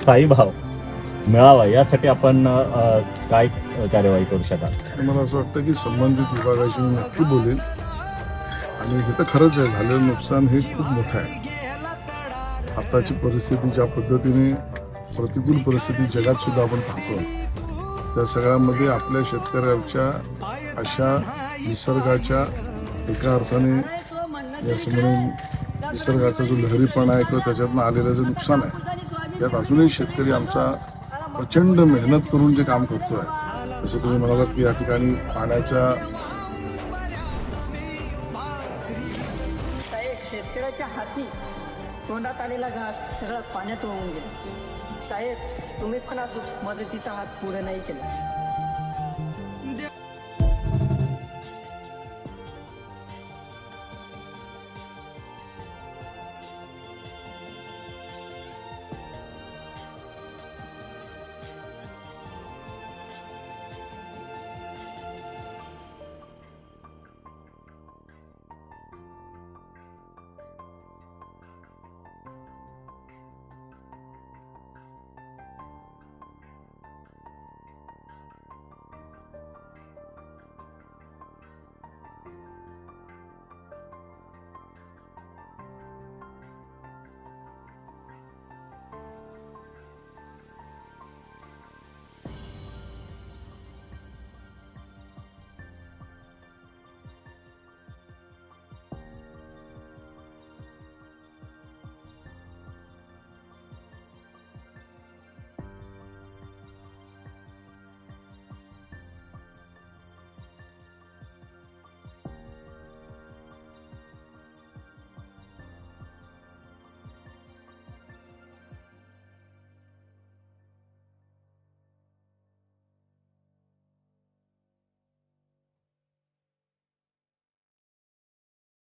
स्थायी भाव मिळावा यासाठी आपण काय कार्यवाही करू शकाल? मला असं वाटतं की संबंधित विभागाशी मी नक्की बोलेल आणि हे तर खरंच आहे, झालेलं नुकसान हे खूप मोठं आहे. आताची परिस्थिती ज्या पद्धतीने प्रतिकूल परिस्थिती जगात सुद्धा आपण पाहतो, त्या सगळ्यामध्ये आपल्या शेतकऱ्याच्या अशा निसर्गाच्या एका अर्थाने जसं म्हणून निसर्गाचा जो लहरीपणा आहे किंवा त्याच्यातनं आलेलं जे नुकसान आहे, त्यात अजूनही शेतकरी आमचा प्रचंड मेहनत करून जे काम करतोय, जसं तुम्ही म्हणालात की या ठिकाणी पाण्याच्या शेतकऱ्याच्या हाती तोंडात आलेला घास सगळं पाण्यात वाहून गेला. साहेब, तुम्ही पण अजून मदतीचा हात पुढे नाही केला.